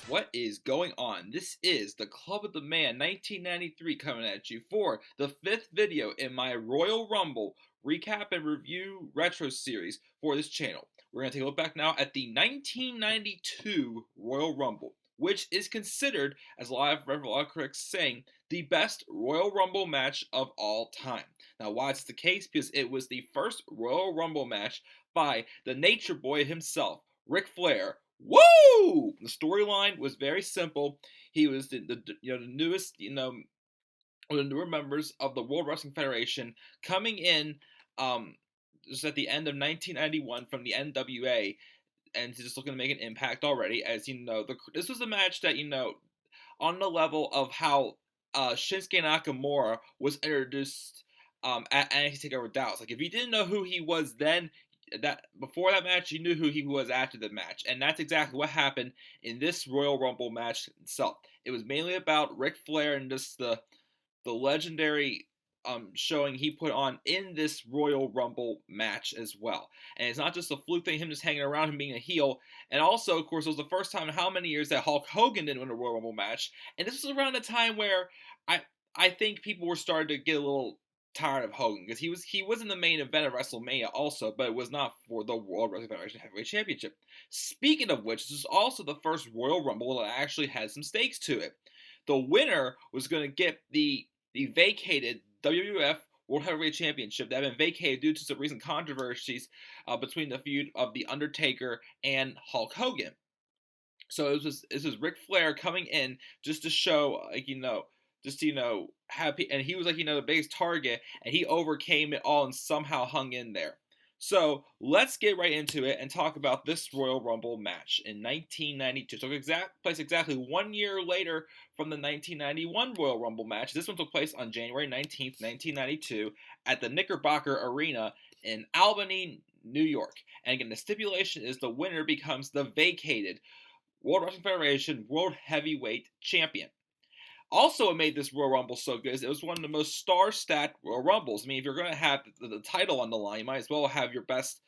What is going on? This is the Club of the Man 1993 coming at you for the fifth video in my Royal Rumble recap and review retro series for this channel. We're going to take a look back now at the 1992 Royal Rumble, which is considered, as a lot of critics saying, the best Royal Rumble match of all time. Now, why is this the case? Because it was the first Royal Rumble match by the Nature Boy himself, Ric Flair. Woo! The storyline was very simple. He was the newest, one of the newer members of the World Wrestling Federation coming in just at the end of 1991 from the NWA, and just looking to make an impact already. As you know, this was a match that, on the level of how Shinsuke Nakamura was introduced at NXT TakeOver Dallas. Like, if you didn't know who he was then, that before that match, you knew who he was after the match, and that's exactly what happened in this Royal Rumble match itself. It was mainly about Ric Flair and just the legendary showing he put on in this Royal Rumble match as well. And it's not just a fluke thing, him just hanging around, him being a heel. And also, of course, it was the first time in how many years that Hulk Hogan didn't win a Royal Rumble match. And this was around a time where I think people were starting to get a little tired of Hogan, because he was in the main event of WrestleMania also, but it was not for the World Wrestling Federation Heavyweight Championship. Speaking of which, this is also the first Royal Rumble that actually had some stakes to it. The winner was going to get the vacated WWF World Heavyweight Championship that had been vacated due to some recent controversies between the feud of The Undertaker and Hulk Hogan. So this was Ric Flair coming in just to show, happy, and he was the biggest target, and he overcame it all and somehow hung in there. So let's get right into it and talk about this Royal Rumble match in 1992. So place exactly 1 year later from the 1991 Royal Rumble match. This one took place on January 19th, 1992 at the Knickerbocker Arena in Albany, New York. And again, the stipulation is the winner becomes the vacated World Wrestling Federation World Heavyweight Champion. Also, what made this Royal Rumble so good is it was one of the most star-stacked Royal Rumbles. I mean, if you're going to have the title on the line, you might as well have your best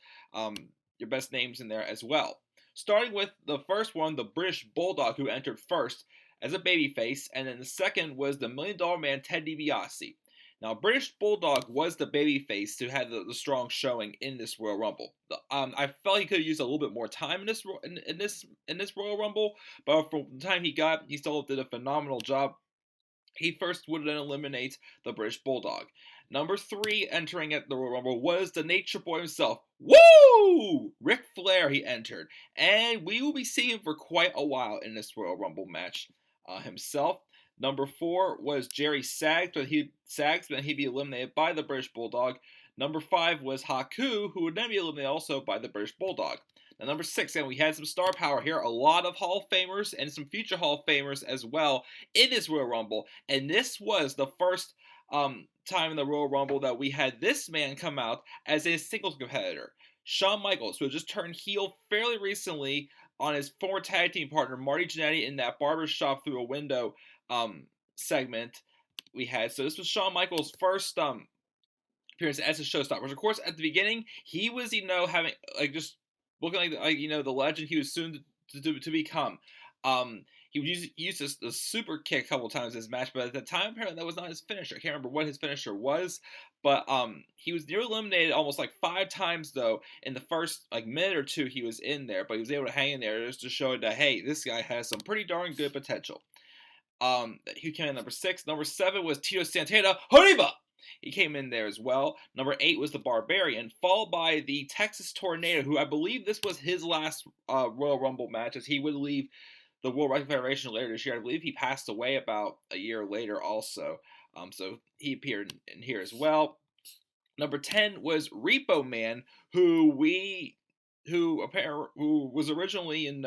names in there as well. Starting with the first one, the British Bulldog, who entered first as a babyface, and then the second was the $1 Million Man, Ted DiBiase. Now, British Bulldog was the babyface who had the strong showing in this Royal Rumble. I felt he could have used a little bit more time in this Royal Rumble, but from the time he got, he still did a phenomenal job. He first would then eliminate the British Bulldog. Number 3 entering at the Royal Rumble was the Nature Boy himself. Woo! Ric Flair, he entered. And we will be seeing him for quite a while in this Royal Rumble match himself. Number 4 was Jerry Sags, but he'd be eliminated by the British Bulldog. Number 5 was Haku, who would then be eliminated also by the British Bulldog. Now, number 6, and we had some star power here, a lot of Hall of Famers and some future Hall of Famers as well in this Royal Rumble. And this was the first time in the Royal Rumble that we had this man come out as a singles competitor. Shawn Michaels, who had just turned heel fairly recently on his former tag team partner, Marty Jannetty, in that barbershop through a window segment we had. So this was Shawn Michaels' first appearance as a showstopper. Of course, at the beginning, he was, having, just looking like the legend he was soon to become. He would use the super kick a couple times in his match, but at the time, apparently, that was not his finisher. I can't remember what his finisher was, but he was nearly eliminated almost 5 times, though, in the first minute or two he was in there, but he was able to hang in there just to show that, hey, this guy has some pretty darn good potential. He came in number 6. Number 7 was Tito Santana. Horiba! He came in there as well. Number 8 was the Barbarian, followed by the Texas Tornado, who I believe this was his last Royal Rumble match, as he would leave the World Wrestling Federation later this year. I believe he passed away about a year later also. So he appeared in here as well. Number 10 was Repo Man, who was originally in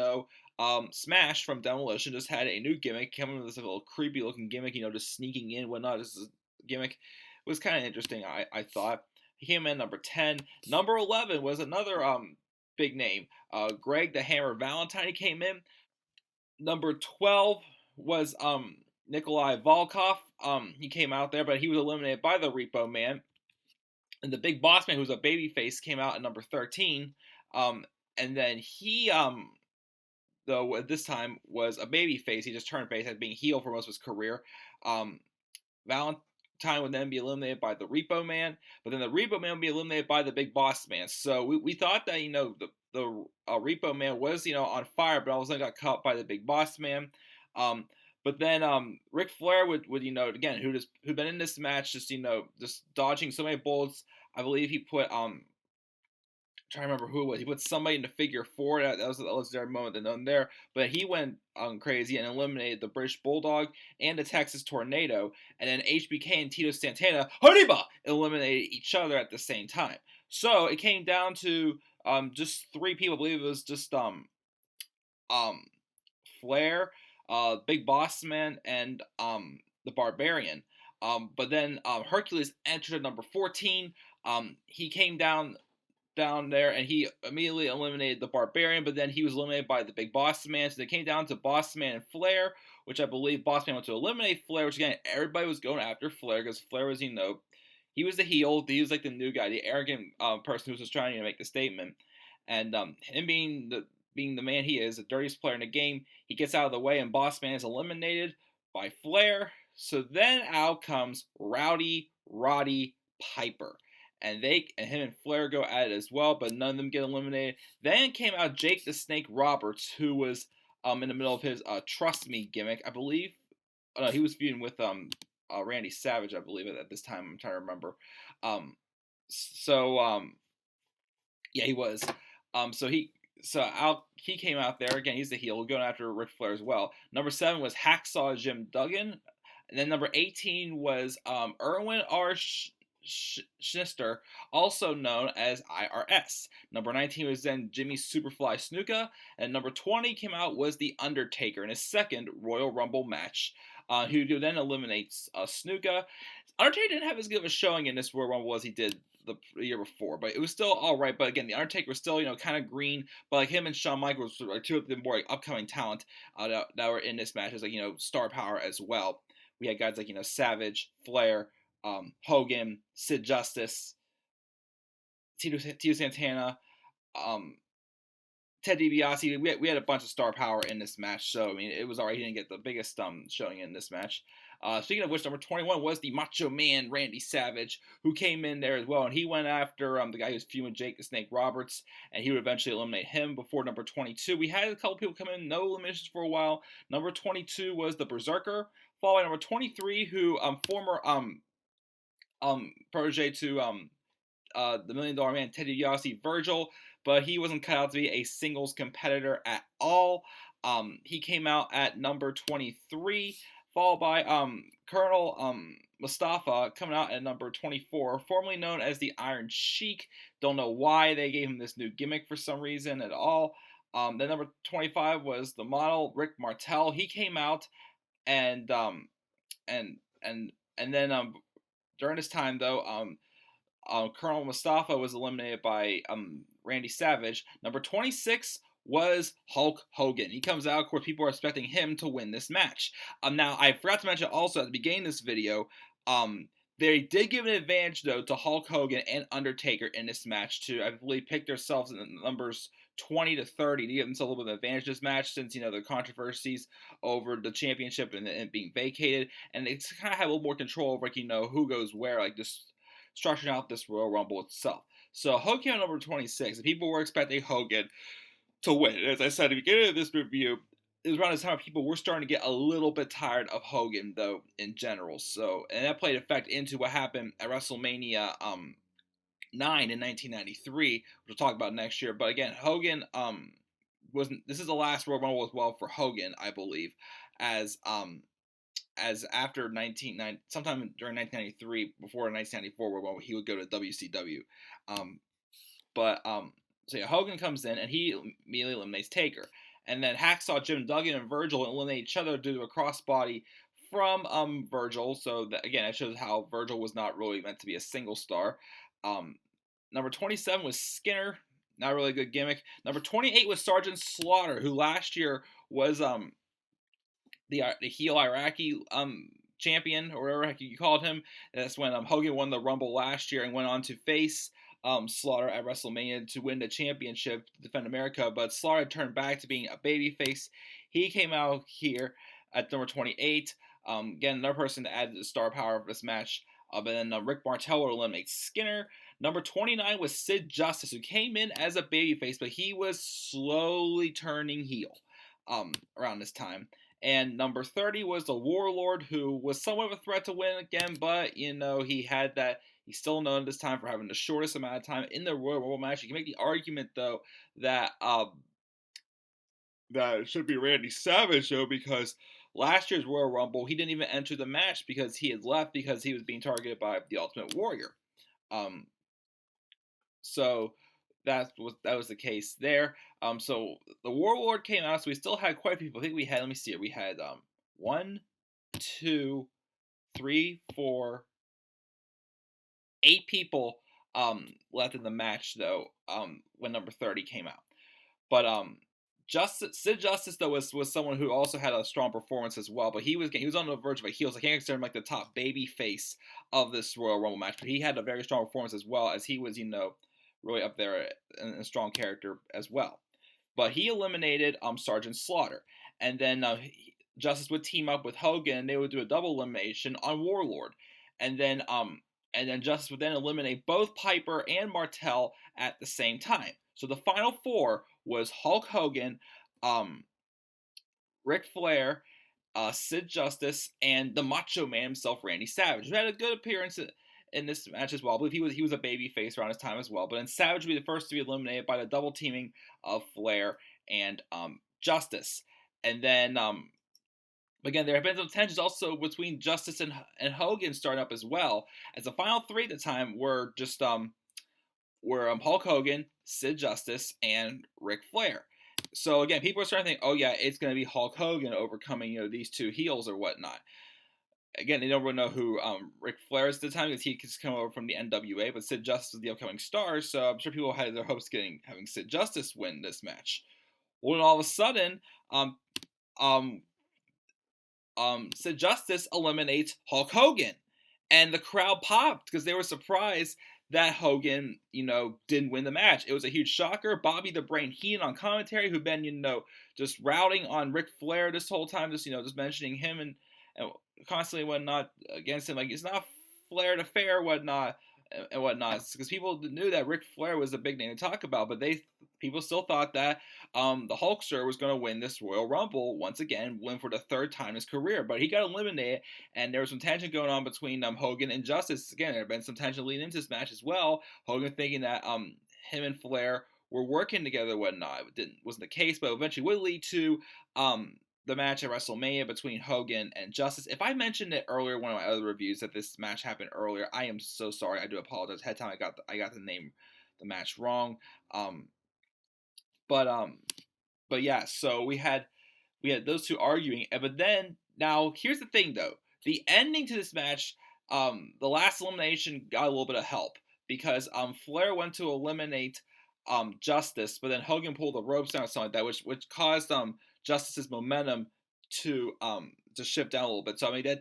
Smash from Demolition, just had a new gimmick, coming with this little creepy looking gimmick, just sneaking in, whatnot. This is a gimmick. It was kind of interesting, I thought. He came in number 10. Number 11 was another big name. Greg the Hammer Valentine, he came in. Number 12 was Nikolai Volkov. He came out there, but he was eliminated by the Repo Man. And the Big Boss Man, who was a babyface, came out at number 13. And then though at this time was a baby face. He just turned face, had being heel for most of his career. Valentine would then be eliminated by the Repo Man, but then the Repo Man would be eliminated by the Big Boss Man. So we thought that the Repo Man was on fire, but all of a sudden got caught by the Big Boss Man. But then Ric Flair would again who'd been in this match just dodging so many bullets. I believe he put trying to remember who it was. He put somebody in the figure four. That was the legendary moment then there. But he went crazy and eliminated the British Bulldog and the Texas Tornado. And then HBK and Tito Santana, Hariba, eliminated each other at the same time. So it came down to just three people. I believe it was just Flair, Big Boss Man, and the Barbarian. But then Hercules entered at number 14. He came down there and he immediately eliminated the Barbarian, but then he was eliminated by the Big Boss Man. So they came down to Boss Man and Flair, which I believe Boss Man went to eliminate Flair, which again, everybody was going after Flair because Flair was, he was the heel. He was like the new guy, the arrogant person who was just trying to make the statement. And him being the man he is, the dirtiest player in the game, he gets out of the way and Boss Man is eliminated by Flair. So then out comes Rowdy Roddy Piper. And him and Flair go at it as well, but none of them get eliminated. Then came out Jake the Snake Roberts, who was in the middle of his Trust Me gimmick, I believe. He was feuding with Randy Savage, I believe, at this time. I'm trying to remember. Yeah, he was. He came out there again. He's the heel, going after Ric Flair as well. Number 7 was Hacksaw Jim Duggan, and then number 18 was Erwin R. Schnister, also known as IRS. Number 19 was then Jimmy Superfly Snuka, and number 20 came out was The Undertaker in his second Royal Rumble match, who then eliminates Snuka. Undertaker didn't have as good of a showing in this Royal Rumble as he did the year before, but it was still all right. But again, The Undertaker was still kind of green, but like him and Shawn Michaels were like two of the more upcoming talent that were in this match as star power as well. We had guys like Savage, Flair, Hogan, Sid Justice, Tito Santana, Ted DiBiase. We had a bunch of star power in this match, so I mean it was alright. He didn't get the biggest showing in this match. Speaking of which, number 21 was the Macho Man Randy Savage, who came in there as well, and he went after the guy who was feuding with Jake the Snake Roberts, and he would eventually eliminate him before number 22. We had a couple people come in, no eliminations for a while. Number 22 was the Berserker, followed by number 23, who former protege to the $1 Million Man Ted DiBiase, Virgil, but he wasn't cut out to be a singles competitor at all. He came out at number 23, followed by Colonel Mustafa coming out at number 24, formerly known as the Iron Sheik. Don't know why they gave him this new gimmick for some reason at all. Then number 25 was the model Rick Martel. He came out and then during this time though, Colonel Mustafa was eliminated by Randy Savage. Number 26 was Hulk Hogan. He comes out, of course, people are expecting him to win this match. Now, I forgot to mention also at the beginning of this video, they did give an advantage, though, to Hulk Hogan and Undertaker in this match to, I believe, pick themselves in the numbers 20 to 30 to give themselves a little bit of advantage in this match since, the controversies over the championship and being vacated. And they kind of have a little more control over, who goes where, just structuring out this Royal Rumble itself. So Hogan came at number 26, and people were expecting Hogan to win. As I said at the beginning of this review, it was around this time people were starting to get a little bit tired of Hogan, though, in general. So, and that played effect into what happened at WrestleMania 9 in 1993, which we'll talk about next year. But again, Hogan this is the last Royal Rumble as well for Hogan, I believe, as after sometime during 1993, before 1994, where he would go to WCW. So yeah, Hogan comes in and he immediately eliminates Taker. And then Hacksaw Jim Duggan and Virgil eliminate each other due to a crossbody from Virgil. So again, it shows how Virgil was not really meant to be a single star. Number 27 was Skinner. Not really a good gimmick. Number 28 was Sergeant Slaughter, who last year was the heel Iraqi champion, or whatever you called him. That's when Hogan won the Rumble last year and went on to face Slaughter at WrestleMania to win the championship, to defend America, but Slaughter turned back to being a babyface. He came out here at number 28. Again, another person that added the star power of this match. But then Rick Martel would eliminate Skinner. Number 29 was Sid Justice, who came in as a babyface, but he was slowly turning heel around this time. And number 30 was the Warlord, who was somewhat of a threat to win again, but, he had that. He's still known this time for having the shortest amount of time in the Royal Rumble match. You can make the argument, though, that that it should be Randy Savage, though, because last year's Royal Rumble, he didn't even enter the match because he had left because he was being targeted by the Ultimate Warrior. So that was the case there. So the Warlord came out, so we still had quite a few people. I think we had, let me see it, we had 1, 2, 3, 4, 8 people left in the match, though, when number 30 came out. But Sid Justice, though, was someone who also had a strong performance as well. But he was on the verge of a heel, so I can't consider him like the top baby face of this Royal Rumble match. But he had a very strong performance as well, as he was, really up there in a strong character as well. But he eliminated Sergeant Slaughter. And then Justice would team up with Hogan, and they would do a double elimination on Warlord. And then Justice would then eliminate both Piper and Martel at the same time. So the final 4 was Hulk Hogan, Ric Flair, Sid Justice, and the Macho Man himself, Randy Savage, who had a good appearance in this match as well. I believe he was a baby face around his time as well. But then Savage would be the first to be eliminated by the double teaming of Flair and Justice. And then again, there have been some tensions also between Justice and Hogan starting up as well, as the final 3 at the time were just Hulk Hogan, Sid Justice, and Ric Flair. So again, people are starting to think, oh yeah, it's going to be Hulk Hogan overcoming these 2 heels or whatnot. Again, they don't really know who Ric Flair is at the time because he just come over from the NWA, but Sid Justice was the upcoming star, so I'm sure people had their hopes having Sid Justice win this match. Well, then all of a sudden, Sid Justice eliminates Hulk Hogan, and the crowd popped because they were surprised that Hogan, didn't win the match. It was a huge shocker. Bobby the Brain Heenan on commentary, who'd been, just routing on Ric Flair this whole time, just mentioning him and constantly whatnot against him. Like, it's not Flair to fair, whatnot, and whatnot. Because people knew that Ric Flair was a big name to talk about, but people still thought that the Hulkster was going to win this Royal Rumble once again, win for the 3rd time in his career. But he got eliminated, and there was some tension going on between Hogan and Justice. Again, there had been some tension leading into this match as well. Hogan thinking that him and Flair were working together and whatnot. It wasn't the case, but eventually would lead to the match at WrestleMania between Hogan and Justice. If I mentioned it earlier in one of my other reviews that this match happened earlier, I am so sorry. I do apologize. Ahead of time, I got the match wrong. But yeah, so we had those 2 arguing, but then now here's the thing though, the ending to this match, the last elimination got a little bit of help because Flair went to eliminate Justice, but then Hogan pulled the ropes down or something like that, which caused Justice's momentum to shift down a little bit. So I mean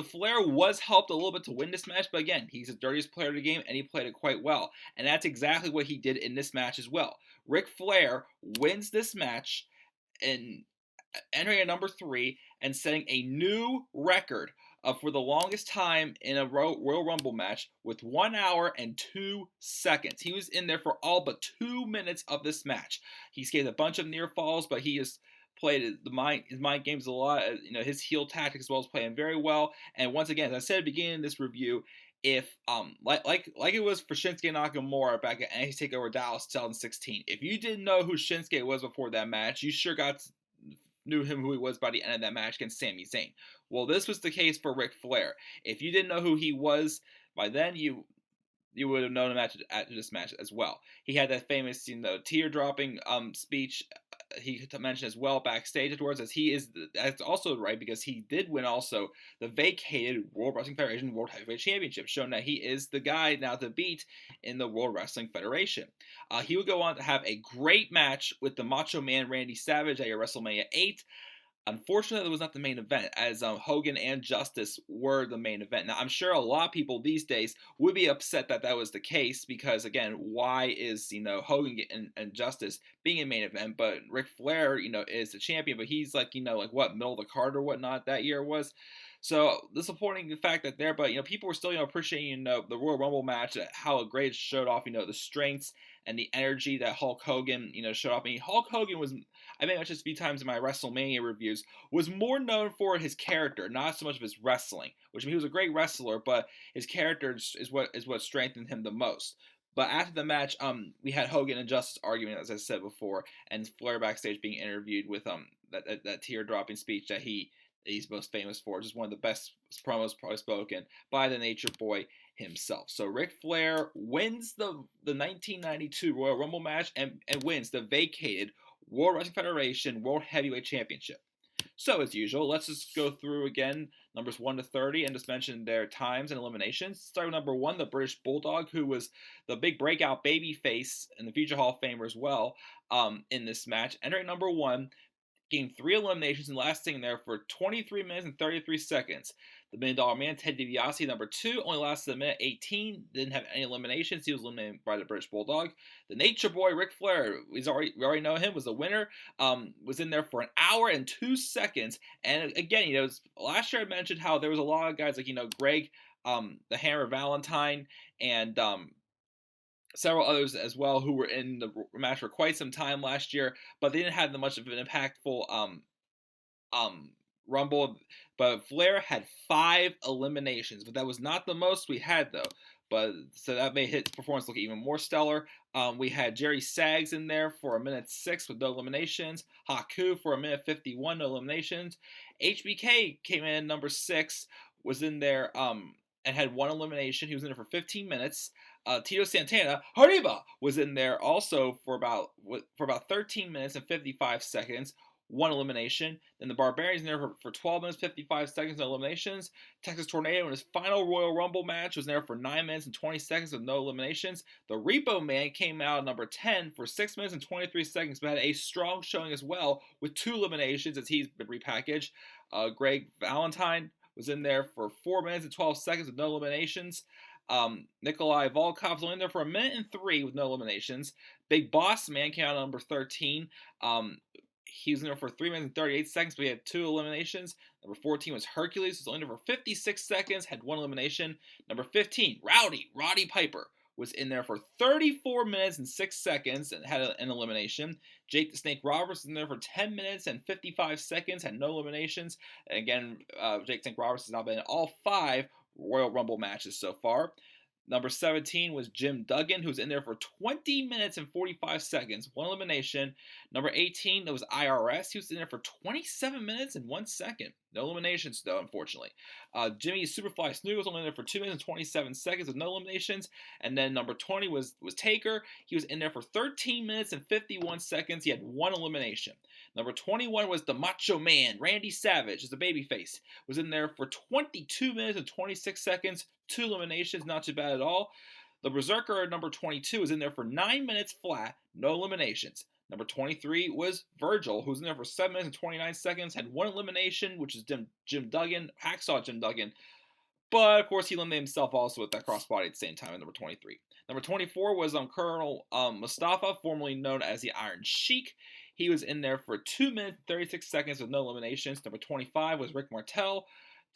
Flair was helped a little bit to win this match, but again, he's the dirtiest player of the game and he played it quite well. And that's exactly what he did in this match as well. Ric Flair wins this match and entering at number 3 and setting a new record for the longest time in a Royal Rumble match with 1 hour and 2 seconds. He was in there for all but 2 minutes of this match. He escaped a bunch of near falls, but he has played his mind games a lot. His heel tactics as well as playing very well. And once again, as I said at the beginning of this review, if like it was for Shinsuke Nakamura back at NXT TakeOver Dallas 2016, if you didn't know who Shinsuke was before that match, you sure knew him who he was by the end of that match against Sami Zayn. Well, this was the case for Ric Flair. If you didn't know who he was by then, you would have known him after this match as well. He had that famous, tear-dropping speech he mentioned as well backstage afterwards, as that's also right because he did win also the vacated World Wrestling Federation World Heavyweight Championship, showing that he is the guy now to beat in the World Wrestling Federation. He would go on to have a great match with the Macho Man Randy Savage at your WrestleMania 8. Unfortunately, it was not the main event, as Hogan and Justice were the main event. Now, I'm sure a lot of people these days would be upset that that was the case because, again, why is Hogan and Justice being a main event, but Ric Flair, is the champion, but he's like like what, middle of the card or whatnot that year was. So disappointing the fact that there, but people were still appreciating the Royal Rumble match, how great it showed off the strengths and the energy that Hulk Hogan showed off. I mean, Hulk Hogan was, I mentioned this a few times in my WrestleMania reviews, was more known for his character, not so much of his wrestling. Which, I mean, he was a great wrestler, but his character is what strengthened him the most. But after the match, we had Hogan and Justice arguing, as I said before, and Flair backstage being interviewed with that tear dropping speech that he's most famous for. Just one of the best promos probably spoken by the Nature Boy himself. So Ric Flair wins the 1992 Royal Rumble match and wins the vacated World Wrestling Federation World Heavyweight Championship. So, as usual, let's just go through again numbers 1 to 30 and just mention their times and eliminations. Starting with number 1, the British Bulldog, who was the big breakout babyface and the future Hall of Famer as well in this match. Entering number 1, gained 3 eliminations and lasting there for 23 minutes and 33 seconds. The $1 Million Man, Ted DiBiase, number 2, only lasted a minute 18, didn't have any eliminations. He was eliminated by the British Bulldog. The Nature Boy, Ric Flair, we already know him, was the winner. Was in there for an hour and 2 seconds. And again, last year I mentioned how there was a lot of guys like Greg, the Hammer Valentine, and several others as well who were in the match for quite some time last year, but they didn't have much of an impactful Rumble. But Flair had 5 eliminations, but that was not the most we had though. But so that made his performance look even more stellar. We had Jerry Saggs in there for a minute 6 with no eliminations. Haku for a minute 51, no eliminations. HBK came in number 6, was in there and had 1 elimination. He was in there for 15 minutes. Tito Santana, Hariba, was in there also for about 13 minutes and 55 seconds, 1 elimination. Then the Barbarians in there for 12 minutes, 55 seconds, no eliminations. Texas Tornado in his final Royal Rumble match was in there for 9 minutes and 20 seconds with no eliminations. The Repo Man came out at number 10 for 6 minutes and 23 seconds, but had a strong showing as well with 2 eliminations as he's been repackaged. Greg Valentine was in there for 4 minutes and 12 seconds with no eliminations. Nikolai Volkov was only in there for a minute and 3 with no eliminations. Big Boss Man came out at number 13. He was in there for 3 minutes and 38 seconds, but he had 2 eliminations. Number 14 was Hercules, who was only in there for 56 seconds, had 1 elimination. Number 15, Roddy Piper, was in there for 34 minutes and 6 seconds and had an elimination. Jake the Snake Roberts was in there for 10 minutes and 55 seconds, had no eliminations. And again, Jake the Snake Roberts has now been in all 5 Royal Rumble matches so far. Number 17 was Jim Duggan, who was in there for 20 minutes and 45 seconds, 1 elimination. Number 18, that was IRS. He was in there for 27 minutes and 1 second. No eliminations, though, unfortunately. Jimmy Superfly Snoop was only in there for 2 minutes and 27 seconds with no eliminations. And then number 20 was Taker. He was in there for 13 minutes and 51 seconds. He had 1 elimination. Number 21 was the Macho Man, Randy Savage, as a babyface. Was in there for 22 minutes and 26 seconds, 2 eliminations, not too bad at all. The Berserker, number 22, was in there for 9 minutes flat, no eliminations. Number 23 was Virgil, who was in there for 7 minutes and 29 seconds, had 1 elimination, which is Jim Duggan, Hacksaw Jim Duggan. But, of course, he eliminated himself also with that crossbody at the same time at number 23. Number 24 was Colonel Mustafa, formerly known as the Iron Sheik. He was in there for 2 minutes and 36 seconds with no eliminations. Number 25 was Rick Martel.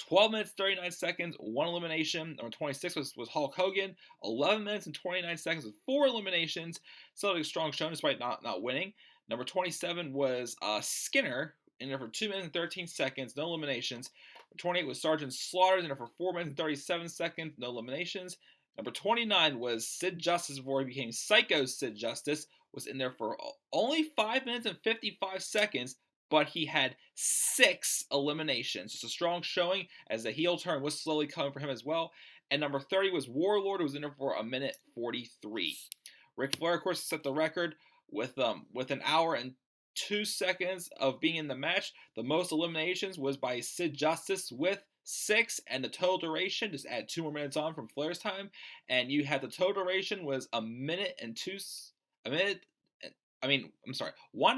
12 minutes, 39 seconds, 1 elimination. Number 26 was Hulk Hogan. 11 minutes and 29 seconds with 4 eliminations. Still a strong showing despite not winning. Number 27 was Skinner, in there for 2 minutes and 13 seconds, no eliminations. Number 28 was Sergeant Slaughter, in there for 4 minutes and 37 seconds, no eliminations. Number 29 was Sid Justice before he became Psycho Sid Justice. Was in there for only 5 minutes and 55 seconds, but he had 6 eliminations. Just a strong showing as the heel turn was slowly coming for him as well. And number 30 was Warlord, who was in there for a minute 43. Ric Flair, of course, set the record with an hour and 2 seconds of being in the match. The most eliminations was by Sid Justice with 6, and the total duration, just add 2 more minutes on from Flair's time, and you had the total duration was 1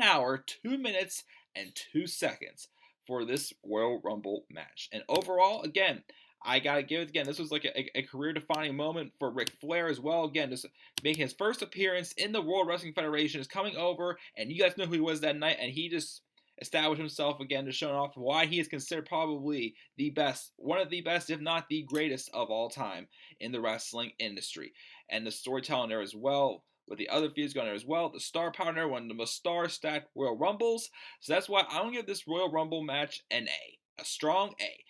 hour, 2 minutes, and 2 seconds for this Royal Rumble match. And overall, again, I gotta give it again. This was like a career-defining moment for Ric Flair as well. Again, just making his first appearance in the World Wrestling Federation, is coming over, and you guys know who he was that night, and he just established himself again to show off why he is considered probably the best, one of the best, if not the greatest of all time in the wrestling industry. And the storytelling there as well, with the other feuds going there as well. The star power there, one of the most star-stacked Royal Rumbles. So that's why I'm gonna give this Royal Rumble match an A, a strong A.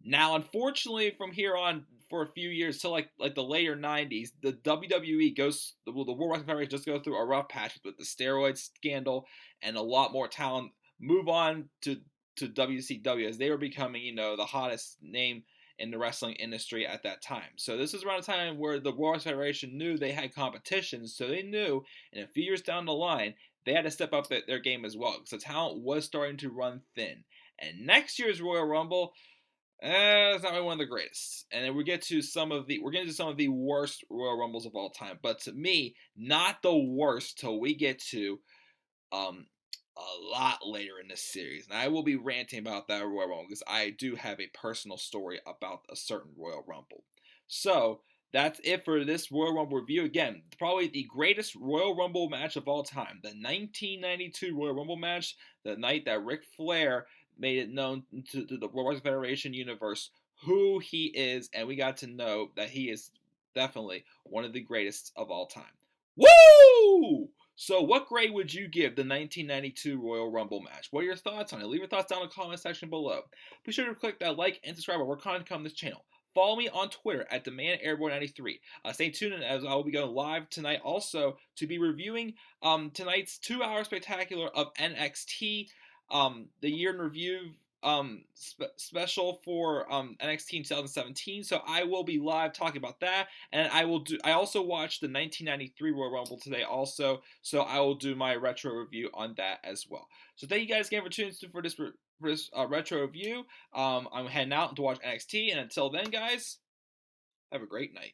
Now, unfortunately, from here on for a few years till like the later '90s, the WWE goes, the World Wrestling Federation just goes through a rough patch with the steroid scandal, and a lot more talent move on to WCW as they were becoming, the hottest name in the wrestling industry at that time. So this is around a time where the World Wrestling Federation knew they had competition, so they knew in a few years down the line they had to step up their game as well because the talent was starting to run thin. And next year's Royal Rumble, it's not really one of the greatest. And then we're getting to some of the worst Royal Rumbles of all time. But to me, not the worst till we get to a lot later in this series. And I will be ranting about that Royal Rumble because I do have a personal story about a certain Royal Rumble. So that's it for this Royal Rumble review. Again, probably the greatest Royal Rumble match of all time. The 1992 Royal Rumble match, the night that Ric Flair made it known to the World Wrestling Federation universe who he is, and we got to know that he is definitely one of the greatest of all time. Woo! So what grade would you give the 1992 Royal Rumble match? What are your thoughts on it? Leave your thoughts down in the comment section below. Be sure to click that like and subscribe or content on this channel. Follow me on Twitter at DemandAirborne93. Stay tuned as I will be going live tonight also to be reviewing tonight's 2-hour spectacular of NXT, the year in review special for NXT in 2017. So I will be live talking about that, and I also watched the 1993 Royal Rumble today also, so I will do my retro review on that as well. So thank you guys again for tuning in for this retro review. I'm heading out to watch NXT, and until then, guys, have a great night.